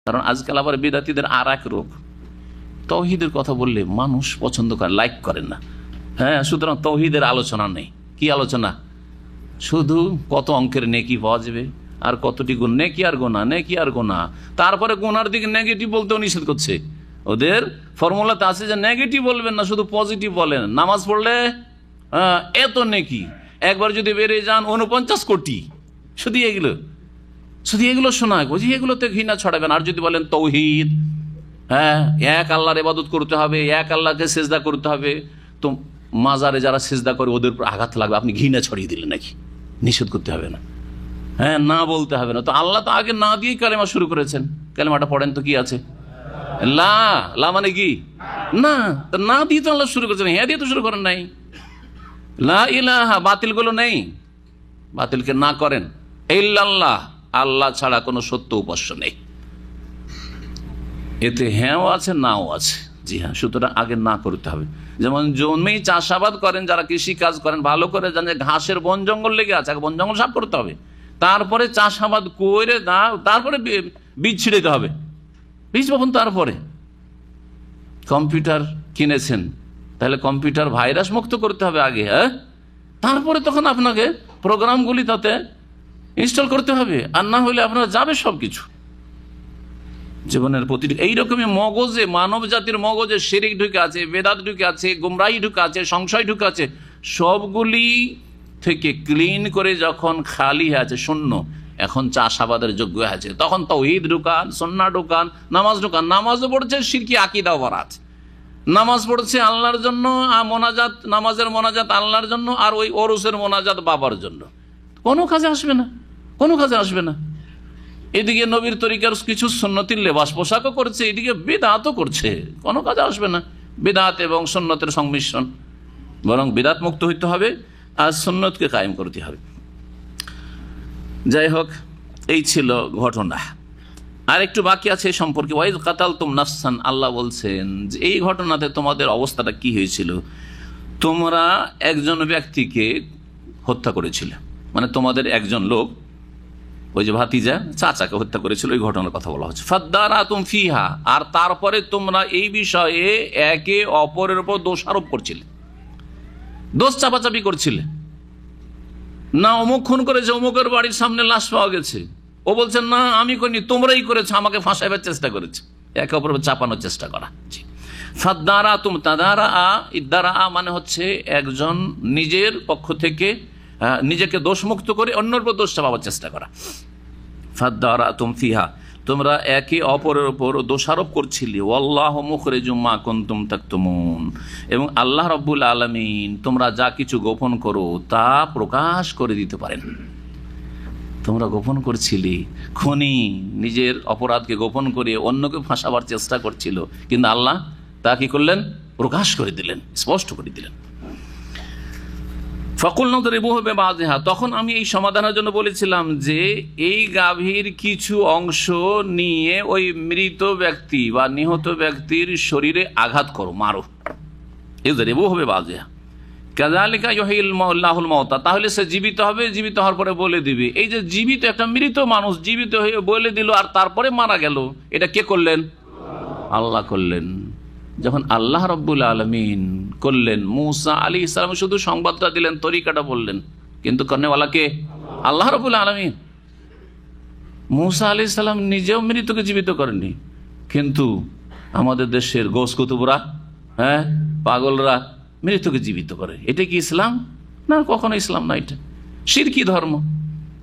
কারণ আজকাল আবার বিদাতীদের আর এক রোগ, তৌহিদের কথা বললে মানুষ পছন্দ করে, লাইক করেন না। হ্যাঁ, সুতরাং তৌহিদের আলোচনা নেই। কি আলোচনা? শুধু কত অঙ্কের নেকি পাওয়া যাবে, আর কতটি গুণ, নেকি আর গোনা, নেকি আর গোনা। তারপরে গোনার দিকে নেগেটিভ বলতেও নিষেধ করছে। ওদের ফর্মুলাতে আছে যে নেগেটিভ বলবেন না, শুধু পজিটিভ বলেন। নামাজ পড়লে এত নেকি, একবার যদি বেড়ে যান 49 কোটি। শুধু এগুলো শোনা, বুঝি এগুলোতে ঘৃণা ছড়াবেন। আর যদি বলেন তৌহিদ, হ্যাঁ, এক আল্লাহর ইবাদত করতে হবে, এক আল্লাহকে সেজদা করতে হবে, তো মাজারে যারা সেজদা করে ওদের উপর আঘাত লাগবে, আপনি ঘৃণা ছড়িয়ে দিলেন নাকি? নিষেধ করতে হবে না, হ্যাঁ, না বলতে হবে না। তো আল্লাহ তো আগে না দিয়েই কালেমা শুরু করেছেন। কালেমাটা পড়েন তো, কি আছে? লা মানে কি? না, তো না দিয়ে তো আল্লাহ শুরু করেছেন, হ্যাঁ দিয়ে তো শুরু করেন নাই। লা ইলাহা, বাতিল গুলো নেই, বাতিলকে না করেন। ইল্লাল্লাহ, আল্লাহ ছাড়া কোনো সত্য উপাস্য নেই। এতে হ্যাঁও আছে, নাও আছে। জি হ্যাঁ, সুতরাং আগে না করতে হবে। যেমন জমি চাষাবাদ করেন, যারা কৃষি কাজ করেন, ভালো করে জানেন ঘাসের বন জঙ্গল লেগে আছে, বন জঙ্গল সাফ করতে হবে, তারপরে চাষাবাদ করে তারপরে বীজ ছিঁড়তে হবে, বীজ বপন। তারপরে কম্পিউটার কিনেছেন, তাহলে কম্পিউটার ভাইরাস মুক্ত করতে হবে আগে, হ্যাঁ, তারপরে তখন আপনাকে প্রোগ্রামগুলি তাতে ইনস্টল করতে হবে। আর না হলে আপনার যাবে সবকিছু জীবনের প্রতিটি। এইরকমই মগজে, মানব জাতির মগজে শিরিক ঢুকে আছে, বেদাত ঢুকে আছে, গুমরাহি ঢুকে আছে, সংশয় ঢুকে আছে। সবগুলি থেকে ক্লিন করে যখন খালি হয়ে আছে, শূন্য, এখন চাষাবাদের যোগ্য আছে, তখন তাওহীদ ঢুকান, সুন্নাহ ঢুকান, নামাজ ঢুকান। নামাজও পড়ছে শিরকি আকীদাও ভরা আছে। নামাজ পড়ছে আল্লাহর জন্য, মোনাজাত, নামাজের মোনাজাত আল্লাহর জন্য, আর ওই ওরসের মোনাজাত বাবার জন্য। কোনো কাজে আসবে না, কোনো কাজে আসবে না। এদিকে নবীর তরিকার কিছু সুন্নতির লেবাস পোশাকও করছে, এদিকে বিদআতও করছে, কোনো কাজে আসবে না। বিদআত এবং সুন্নতের সংমিশ্রণ। বরং বিদআত মুক্ত হইতে হবে আর সুন্নতকে কায়েম করতে হবে। যাই হোক, এই ছিল ঘটনা। আর একটু বাকি আছে এই সম্পর্কে। ওয়াইজ কাতালতুম নাফসান, আল্লাহ বলছেন যে এই ঘটনাতে তোমাদের অবস্থাটা কি হয়েছিল। তোমরা একজন ব্যক্তিকে হত্যা করেছিলে, মানে তোমাদের একজন লোক, ওই যে ভাতিজা, চাচাকে হত্যা করেছিল, ওই ঘটনার কথা বলা হচ্ছে। ফাদ্দারাতুম ফিহা, আর তারপরে তোমরা এই বিষয়ে একে অপরের উপর দোষারোপ করছিলে, দোষ চাপাচাপি করছিলে। না অমুক খুন করেছে, অমুকের বাড়ির সামনে লাশ পাওয়া গেছে, ও বলছেন না আমি করিনি, তোমরাই করেছো, আমাকে ফাঁসাইবার চেষ্টা করেছে, একে অপরের চাপানোর চেষ্টা করা। ফাদ্দারাতুম, তাদারা, ইদ্দারা মানে হচ্ছে একজন নিজের পক্ষ থেকে নিজেকে দোষমুক্ত করে অন্যের উপর দোষ চাপাবার চেষ্টা করা। ফাদ্দারাতুম ফিহা, তোমরা একে অপরের উপর দোষারোপ করছিলে। ওয়াল্লাহু মুখরিজুম মা কুনতুম তাকতুমুন, এবং আল্লাহ রাব্বুল আলামিন তোমরা যা কিছু গোপন করো তা প্রকাশ করে দিতে পারেন। তোমরা গোপন করছিলে, খুনি নিজের অপরাধকে গোপন করে অন্যকে ফাঁসাবার চেষ্টা করছিল, কিন্তু আল্লাহ তা কি করলেন? প্রকাশ করে দিলেন, স্পষ্ট করে দিলেন। ফাকুলনা দরিবুহু বিবাযিহা, তখন আমি এই সমাধানের জন্য বলেছিলাম যে এই গাভীর কিছু অংশ নিয়ে ওই মৃত ব্যক্তি বা নিহত ব্যক্তির শরীরে আঘাত করো, মারো। ইযরিবুহু বিবাযিহা কাযালিকা ইউহয়িল্লাহুল মাউতা, তাহলে সে জীবিত হবে, জীবিত হওয়ার পরে বলে দিবে। এই যে জীবিত একটা মৃত মানুষ জীবিত হয়ে বলে দিল আর তারপরে মারা গেল, এটা কে করলেন? আল্লাহ করলেন। যখন আল্লাহ রাব্বুল আলামিন করলেন, মূসা আলাইহিস সালাম শুধু সংবাদটা দিলেন, তরিকাটা বললেন, কিন্তু কর্নেওয়ালাকে আল্লাহ রাব্বুল আলামিন। মূসা আলাইহিস সালাম নিজেও মৃতকে জীবিত করেননি, কিন্তু আমাদের দেশের গোস কুতুবরা, হ্যাঁ, পাগলরা মৃতকে জীবিত করে। এটা কি ইসলাম? না, কখনো ইসলাম না। এটা শিরকি ধর্ম,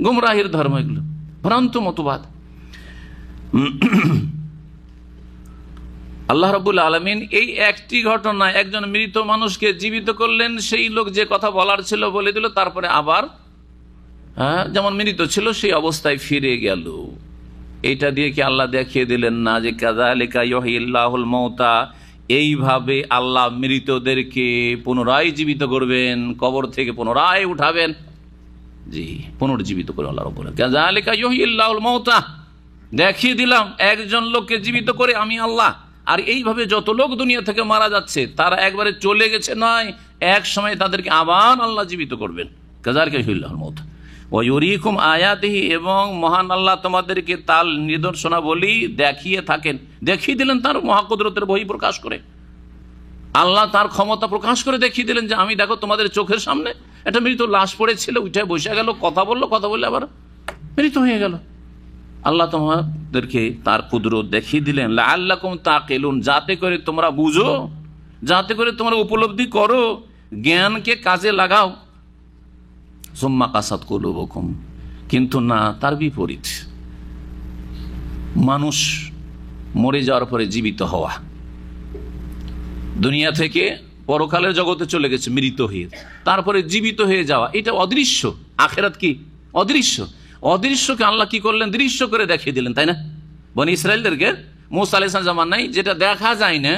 গুমরাহির ধর্ম, এগুলো ভ্রান্ত মতবাদ। আল্লাহ রাব্বুল আলামিন এই একটি ঘটনা, একজন মৃত মানুষকে জীবিত করলেন, সেই লোক যে কথা বলার ছিল বলে দিল, তারপরে আবার যেমন মৃত ছিল সেই অবস্থায় ফিরে গেল। এইটা দিয়ে কি আল্লাহ দেখিয়ে দিলেন না যে কাযালিকা ইউহয়িল্লাহুল মাউতা, এইভাবে আল্লাহ মৃতদেরকে পুনরায় জীবিত করবেন, কবর থেকে পুনরায় উঠাবেন? জি, পুনর্জীবিত করে আল্লাহ রাব্বুল আলামিন কাযালিকা ইউহয়িল্লাহুল মাউতা, দেখিয়ে দিলাম একজন লোককে জীবিত করে আমি আল্লাহ। আর এইভাবে যত লোক দুনিয়া থেকে মারা যাচ্ছে তারা একবারে চলে গেছে নয়, এক সময় তাদেরকে আবার আল্লাহ জীবিত করবেন। কাযালিকা ইউহয়িল্লাহুল মাউতা। ওয়ায়ুরিকুম আয়াতিহি, এবং মহান আল্লাহ তোমাদেরকে তার নিদর্শনাবলী দেখিয়ে থাকেন। দেখিয়ে দিলেন তার মহাকুদরতের বহি প্রকাশ করে, আল্লাহ তার ক্ষমতা প্রকাশ করে দেখিয়ে দিলেন যে আমি দেখো তোমাদের চোখের সামনে একটা মৃত লাশ পড়েছিল, উঠে বসে গেল, কথা বললো, কথা বলে আবার মৃত হয়ে গেল। আল্লাহ তোমাদেরকে তার কুদরত দেখিয়ে দিলেন। লাআল্লাকুম তাকিলুন, যাতে করে তোমরা বুঝো, যাতে করে তোমরা উপলব্ধি করো, জ্ঞানকে কাজে লাগাও। সুম্মা কাসাত কুলুবুকুম, কিন্তু না, তার বিপরীত। মানুষ মরে যাওয়ার পরে জীবিত হওয়া, দুনিয়া থেকে পরকালের জগতে চলে গেছে মৃত হয়ে, তারপরে জীবিত হয়ে যাওয়া, এটা অদৃশ্য। আখেরাত কি অদৃশ্য? অদৃশ্যকে আল্লাহ কি করলেন? দৃশ্য করে দেখিয়ে দিলেন, তাই না? বনি ইসরায়েলদেরকে মুসা আলাইহিস সালাম জামানায় যেটা দেখা যায় না,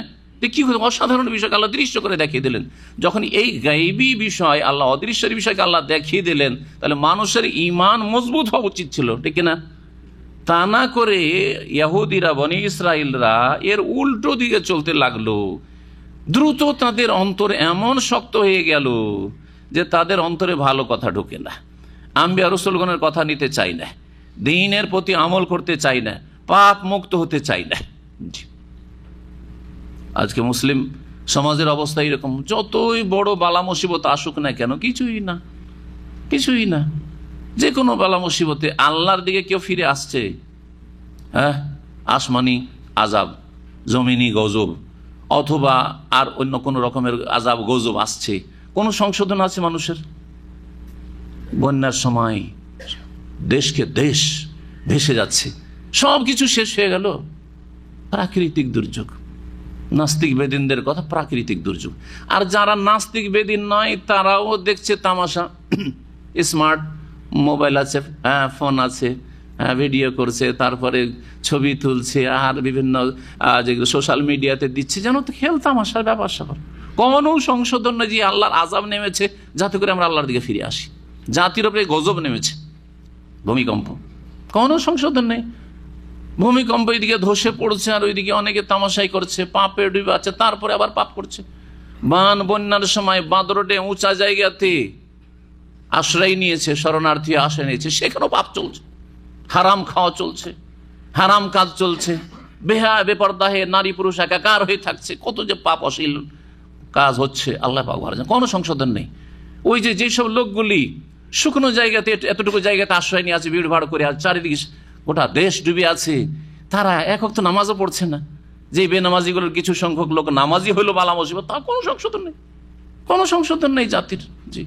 কি অসাধারণ বিষয়কে আল্লাহ দৃশ্য করে দেখিয়ে দিলেন। যখন এই গায়বী বিষয় আল্লাহ, অদৃশ্যের বিষয়কে আল্লাহ দেখিয়ে দিলেন, তাহলে মানুষের ঈমান মজবুত হওয়া উচিত ছিল, ঠিক না? তা না করে ইহুদিরা, বনি ইসরায়েলরা এর উল্টো দিকে চলতে লাগলো। দ্রুত তাদের অন্তর এমন শক্ত হয়ে গেল যে তাদের অন্তরে ভালো কথা ঢোকে না, আম্বিয়া রাসূলগণের কথা নিতে চাই না, দ্বীনের প্রতি আমল করতে চাই না, পাপ মুক্ত হতে চাই না। আজকে মুসলিম সমাজের অবস্থা এরকম। যতই বড় বালা মুসিবত আসুক না কেন, কিছুই না, কিছুই না। যে কোনো বালা মুসিবতে আল্লাহর দিকে কেউ ফিরে আসছে? হ্যাঁ, আসমানি আজাব, জমিনি গজব, অথবা আর অন্য কোনো রকমের আজাব গজব আসছে, কোনো সংশোধন আছে মানুষের? বন্যার সময় দেশকে দেশ ভেসে যাচ্ছে, সব কিছু শেষ হয়ে গেল। প্রাকৃতিক দুর্যোগ, নাস্তিক বেদিনদের কথা, প্রাকৃতিক দুর্যোগ। আর যারা নাস্তিক বেদিন নয় তারাও দেখছে তামাশা। স্মার্ট মোবাইল আছে, হ্যাঁ, ফোন আছে, হ্যাঁ, ভিডিও করছে, তারপরে ছবি তুলছে, আর বিভিন্ন যেগুলো সোশ্যাল মিডিয়াতে দিচ্ছে, যেন তো খেল তামাশার ব্যাপার স্যাপার। কোনো সংশোধন নেই যে আল্লাহর আযাব নেমেছে যাতে করে আমরা আল্লাহর দিকে ফিরে আসি। জাতির উপরে গজব নেমেছে, ভূমিকম্প, কোনো সংশোধন নেই। ভূমিকম্প এদিকে ধসে পড়ছে, আর ওইদিকে অনেকে তামাশাই করছে, পাপে ডুবে আছে, তারপরে আবার পাপ করছে। বান বন্যার সময় বাঁদরডে উঁচা জায়গাতে আশ্রয় নিয়েছে, শরণার্থী আশ্রয় নিয়েছে, সেখানেও পাপ চলছে, হারাম খাওয়া চলছে, হারাম কাজ চলছে, বেপরদাহে নারী পুরুষ একাকার হয়ে থাকছে, কত যে পাপ অশ্লীল কাজ হচ্ছে, আল্লাহ পাক ভালো জানেন। কোনো সংশোধন নেই। ওই যে যেসব লোকগুলি শুকনো জায়গাতে, এতটুকু জায়গাতে আশ্রয় নিয়ে আছে, ভিড় ভাড় করে, আর চারিদিকে গোটা দেশ ডুবে আছে, তারা এক ওয়াক্ত নামাজও পড়ছে না। যে বেনামাজিগুলোর কিছু সংখ্যক লোক নামাজি হইলো বালা মুসিবত, তা কোনো সংশোধন নেই, কোনো সংশোধন নেই জাতির। জি।